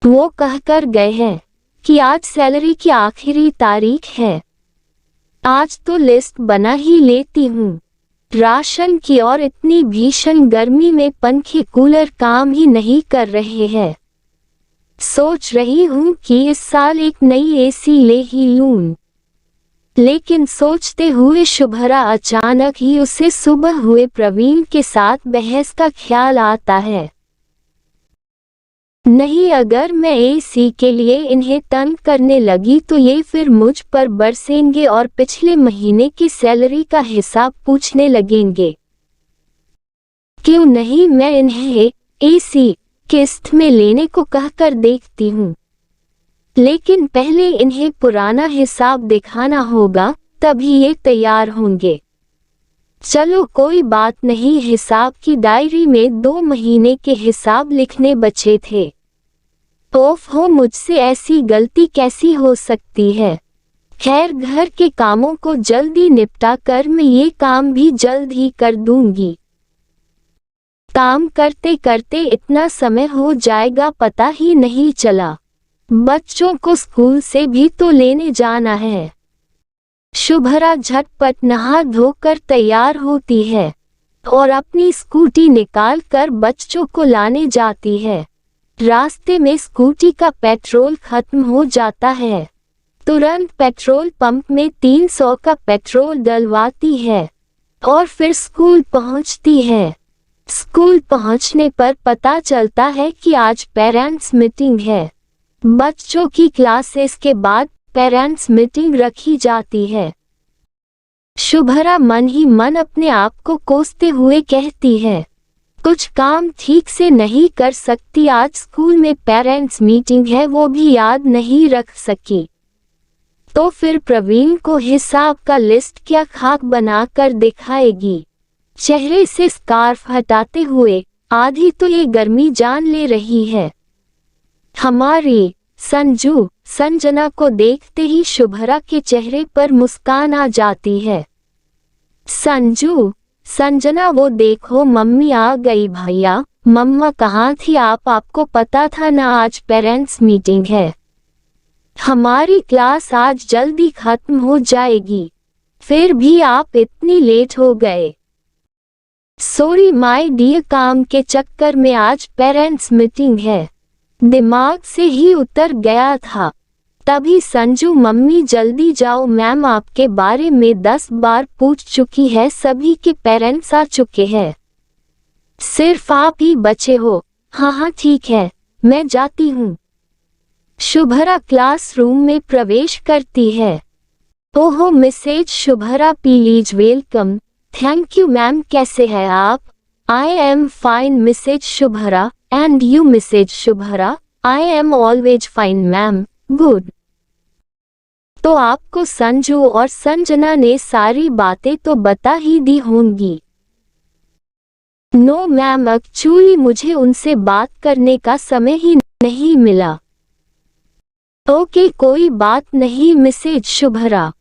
वो कहकर गए हैं कि आज सैलरी की आखिरी तारीख है। आज तो लिस्ट बना ही लेती हूँ। राशन की और इतनी भीषण गर्मी में पंखे कूलर काम ही नहीं कर रहे हैं। सोच रही हूँ कि इस साल एक नई एसी ले ही लूं। लेकिन सोचते हुए शुभ्रा अचानक ही उसे सुबह हुए प्रवीण के साथ बहस का ख्याल आता है। नहीं, अगर मैं एसी के लिए इन्हें तंग करने लगी तो ये फिर मुझ पर बरसेंगे और पिछले महीने की सैलरी का हिसाब पूछने लगेंगे। क्यों नहीं मैं इन्हें एसी किस्त में लेने को कहकर देखती हूँ। लेकिन पहले इन्हें पुराना हिसाब दिखाना होगा, तभी ये तैयार होंगे। चलो कोई बात नहीं। हिसाब की डायरी में 2 महीने के हिसाब लिखने बचे थे। ओफ हो, मुझसे ऐसी गलती कैसी हो सकती है। खैर, घर के कामों को जल्दी निपटा कर मैं ये काम भी जल्द ही कर दूंगी। काम करते करते इतना समय हो जाएगा पता ही नहीं चला। बच्चों को स्कूल से भी तो लेने जाना है। शुभ्रा झटपट नहा धोकर तैयार होती है और अपनी स्कूटी निकाल कर बच्चों को लाने जाती है। रास्ते में स्कूटी का पेट्रोल खत्म हो जाता है। तुरंत पेट्रोल पंप में 300 का पेट्रोल डलवाती है और फिर स्कूल पहुंचती है। स्कूल पहुंचने पर पता चलता है कि आज पेरेंट्स मीटिंग है। बच्चों की क्लासेस के बाद पेरेंट्स मीटिंग रखी जाती है। शुभ्रा मन ही मन अपने आप को कोसते हुए कहती है, कुछ काम ठीक से नहीं कर सकती। आज स्कूल में पेरेंट्स मीटिंग है, वो भी याद नहीं रख सकी तो फिर प्रवीण को हिसाब का लिस्ट क्या खाक बना कर दिखाएगी। चेहरे से स्कार्फ हटाते हुए, आधी तो ये गर्मी जान ले रही है। हमारी संजना को देखते ही शुभ्रा के चेहरे पर मुस्कान आ जाती है। संजना, वो देखो मम्मी आ गई। भैया, मम्मा कहाँ थी आप? आपको पता था ना आज पेरेंट्स मीटिंग है। हमारी क्लास आज जल्दी खत्म हो जाएगी, फिर भी आप इतनी लेट हो गए। सॉरी माय डियर, काम के चक्कर में आज पेरेंट्स मीटिंग है, दिमाग से ही उतर गया था। तभी संजू, मम्मी जल्दी जाओ, मैम आपके बारे में 10 बार पूछ चुकी है, सभी के पेरेंट्स आ चुके हैं, सिर्फ आप ही बचे हो। हाँ ठीक है, मैं जाती हूँ। शुभ्रा क्लासरूम में प्रवेश करती है। ओहो Mrs Shubhra, please welcome. Thank you ma'am, कैसे हैं आप? I am fine Mrs Shubhra, and you Mrs Shubhra? I am always fine ma'am, good. तो आपको संजू और संजना ने सारी बातें तो बता ही दी होंगी। नो मैम, एक्चुअली मुझे उनसे बात करने का समय ही नहीं मिला। ओके, कोई बात नहीं मिसेज शुभ्रा,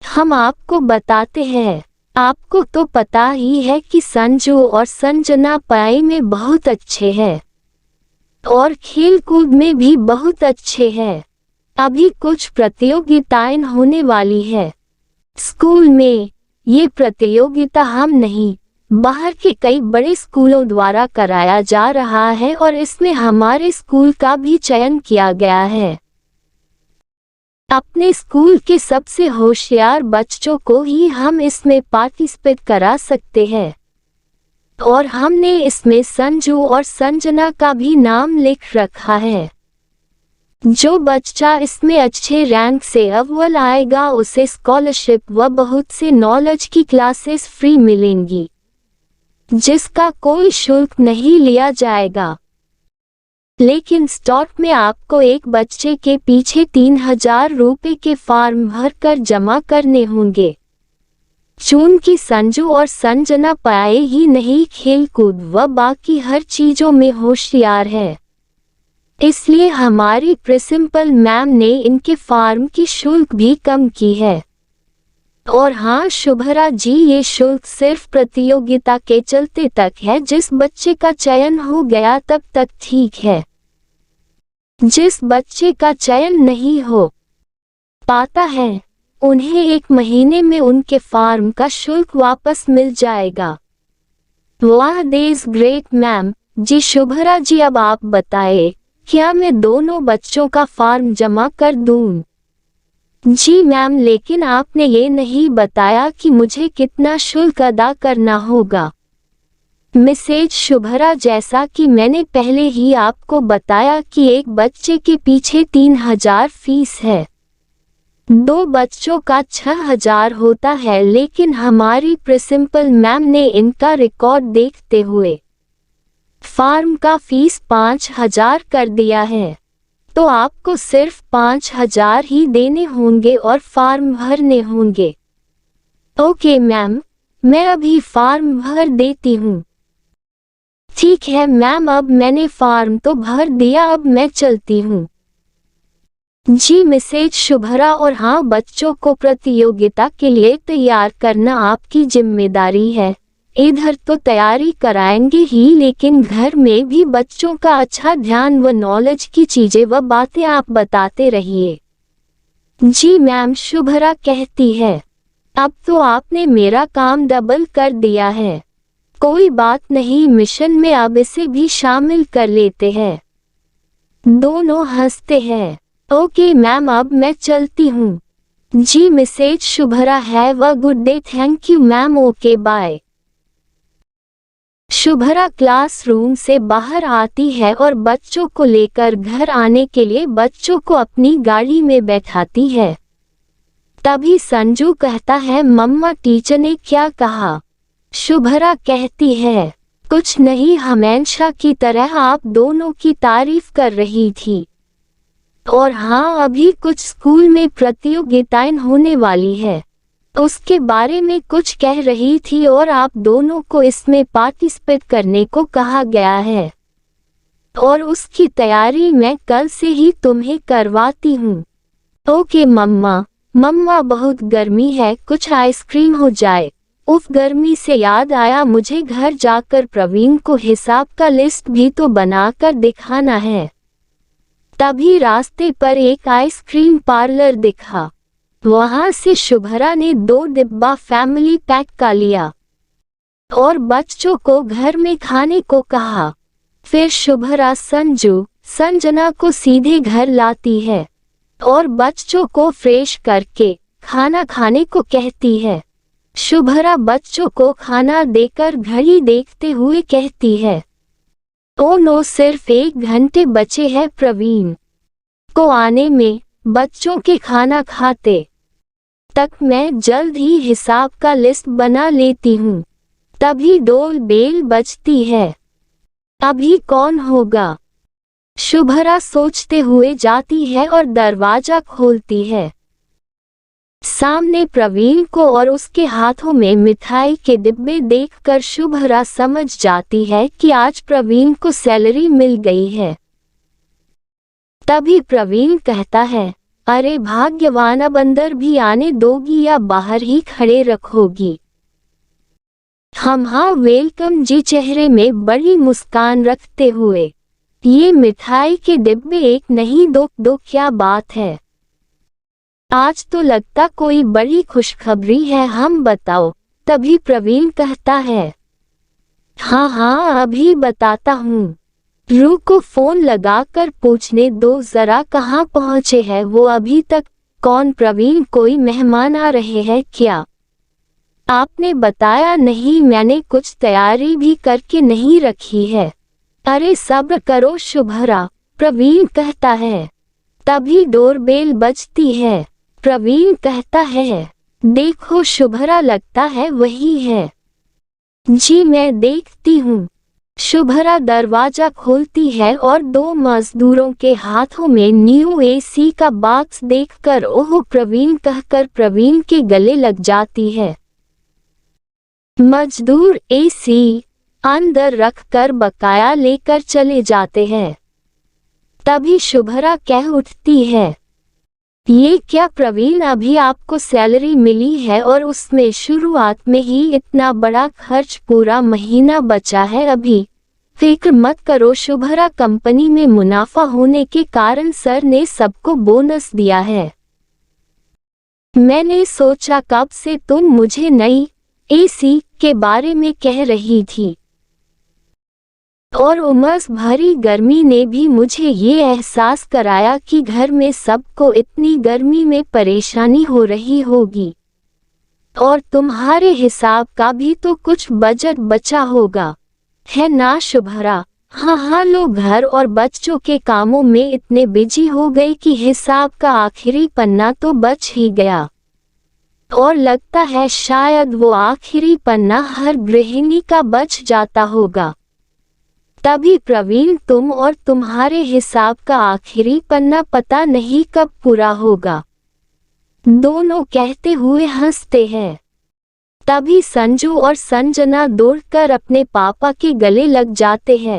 हम आपको बताते हैं। आपको तो पता ही है कि संजू और संजना पढ़ाई में बहुत अच्छे हैं और खेल कूद में भी बहुत अच्छे हैं। अभी कुछ प्रतियोगिताएं होने वाली है स्कूल में। ये प्रतियोगिता हम नहीं, बाहर के कई बड़े स्कूलों द्वारा कराया जा रहा है और इसमें हमारे स्कूल का भी चयन किया गया है। अपने स्कूल के सबसे होशियार बच्चों को ही हम इसमें पार्टिसिपेट करा सकते हैं और हमने इसमें संजू और संजना का भी नाम लिख रखा है। जो बच्चा इसमें अच्छे रैंक से अव्वल आएगा उसे स्कॉलरशिप व बहुत से नॉलेज की क्लासेस फ्री मिलेंगी, जिसका कोई शुल्क नहीं लिया जाएगा। लेकिन स्टार्ट में आपको एक बच्चे के पीछे 3000 रुपए के फॉर्म भरकर जमा करने होंगे। चूंकि संजू और संजना पढ़ाई ही नहीं, खेल कूद व बाकी हर चीजों में होशियार है, इसलिए हमारी प्रिंसिपल मैम ने इनके फॉर्म की शुल्क भी कम की है। और हाँ शुभ्रा जी, ये शुल्क सिर्फ प्रतियोगिता के चलते तक है। जिस बच्चे का चयन हो गया तब तक ठीक है। जिस बच्चे का चयन नहीं हो पाता है उन्हें 1 महीने में उनके फार्म का शुल्क वापस मिल जाएगा। वाह that's great ma'am. Ji Shubhra ji, अब आप बताएं, क्या मैं दोनों बच्चों का फार्म जमा कर दूं? जी मैम, लेकिन आपने ये नहीं बताया कि मुझे कितना शुल्क अदा करना होगा। मिसेज शुभ्रा, जैसा कि मैंने पहले ही आपको बताया कि एक बच्चे के पीछे 3000 फीस है। 2 बच्चों का 6000 होता है, लेकिन हमारी प्रिंसिपल मैम ने इनका रिकॉर्ड देखते हुए फार्म का फीस 5000 कर दिया है, तो आपको सिर्फ 5000 ही देने होंगे और फार्म भरने होंगे। ओके मैम, मैं अभी फार्म भर देती हूँ। ठीक है मैम, अब मैंने फार्म तो भर दिया, अब मैं चलती हूँ। जी मिसेज शुभ्रा, और हाँ, बच्चों को प्रतियोगिता के लिए तैयार करना आपकी जिम्मेदारी है। इधर तो तैयारी कराएंगे ही, लेकिन घर में भी बच्चों का अच्छा ध्यान व नॉलेज की चीजें व बातें आप बताते रहिए। जी मैम, शुभ्रा कहती है। अब तो आपने मेरा काम डबल कर दिया है। कोई बात नहीं, मिशन में अब इसे भी शामिल कर लेते हैं। दोनों हंसते हैं। ओके मैम, अब मैं चलती हूँ। जी Mrs Shubhra, have a good day. Thank you ma'am, okay bye. Shubhra classroom से बाहर आती है और बच्चों को लेकर घर आने के लिए बच्चों को अपनी गाड़ी में बैठाती है। तभी संजू कहता है, मम्मा टीचर ने क्या कहा? शुभ्रा कहती है, कुछ नहीं, हमेशा की तरह आप दोनों की तारीफ कर रही थी। और हाँ, अभी कुछ स्कूल में प्रतियोगिताएं होने वाली है, उसके बारे में कुछ कह रही थी और आप दोनों को इसमें पार्टिसिपेट करने को कहा गया है, और उसकी तैयारी मैं कल से ही तुम्हें करवाती हूँ। ओके मम्मा। मम्मा, बहुत गर्मी है, कुछ आइसक्रीम हो जाए। उफ, गर्मी से याद आया, मुझे घर जाकर प्रवीण को हिसाब का लिस्ट भी तो बनाकर दिखाना है। तभी रास्ते पर एक आइसक्रीम पार्लर दिखा। वहां से शुभ्रा ने 2 डिब्बा फैमिली पैक का लिया और बच्चों को घर में खाने को कहा। फिर शुभ्रा संजू, संजना को सीधे घर लाती है और बच्चों को फ्रेश करके खाना खाने को कहती है। शुभ्रा बच्चों को खाना देकर घड़ी देखते हुए कहती है, ओ नो, सिर्फ 1 घंटे बचे हैं प्रवीण को आने में। बच्चों के खाना खाते तक मैं जल्द ही हिसाब का लिस्ट बना लेती हूँ। तभी डोल बेल बजती है। अभी कौन होगा? शुभ्रा सोचते हुए जाती है और दरवाजा खोलती है। सामने प्रवीण को और उसके हाथों में मिठाई के डिब्बे देखकर शुभ्रा समझ जाती है कि आज प्रवीण को सैलरी मिल गई है। तभी प्रवीण कहता है, अरे भाग्यवान, अब अंदर भी आने दोगी या बाहर ही खड़े रखोगी? हाँ वेलकम जी, चेहरे में बड़ी मुस्कान रखते हुए। ये मिठाई के डिब्बे 1 नहीं 2, क्या बात है? आज तो लगता कोई बड़ी खुशखबरी है, हम बताओ। तभी प्रवीण कहता है, हाँ अभी बताता हूँ, रुको, फोन लगाकर पूछने दो जरा कहाँ पहुँचे हैं वो अभी तक। कौन? प्रवीण, कोई मेहमान आ रहे हैं क्या? आपने बताया नहीं, मैंने कुछ तैयारी भी करके नहीं रखी है। अरे सब्र करो शुभ्रा, प्रवीण कहता है। तभी डोरबेल बजती है। प्रवीण कहता है, देखो शुभ्रा, लगता है वही है। जी मैं देखती हूँ। शुभ्रा दरवाजा खोलती है और 2 मजदूरों के हाथों में न्यू एसी का बॉक्स देखकर ओह प्रवीण कहकर प्रवीण के गले लग जाती है। मजदूर एसी अंदर रखकर बकाया लेकर चले जाते हैं। तभी शुभ्रा कह उठती है, ये क्या प्रवीण, अभी आपको सैलरी मिली है और उसमें शुरुआत में ही इतना बड़ा खर्च, पूरा महीना बचा है अभी। फिक्र मत करो शुभ्रा, कंपनी में मुनाफा होने के कारण सर ने सबको बोनस दिया है। मैंने सोचा कब से तुम मुझे नई एसी के बारे में कह रही थी, और उमस भरी गर्मी ने भी मुझे ये एहसास कराया कि घर में सबको इतनी गर्मी में परेशानी हो रही होगी, और तुम्हारे हिसाब का भी तो कुछ बजट बचा होगा, है ना शुभ्रा? हाँ, लोग घर और बच्चों के कामों में इतने बिजी हो गए कि हिसाब का आखिरी पन्ना तो बच ही गया, और लगता है शायद वो आखिरी पन्ना हर गृहिणी का बच जाता होगा। तभी प्रवीण, तुम और तुम्हारे हिसाब का आखिरी पन्ना पता नहीं कब पूरा होगा, दोनों कहते हुए हंसते हैं। तभी संजू और संजना दौड़कर अपने पापा के गले लग जाते हैं।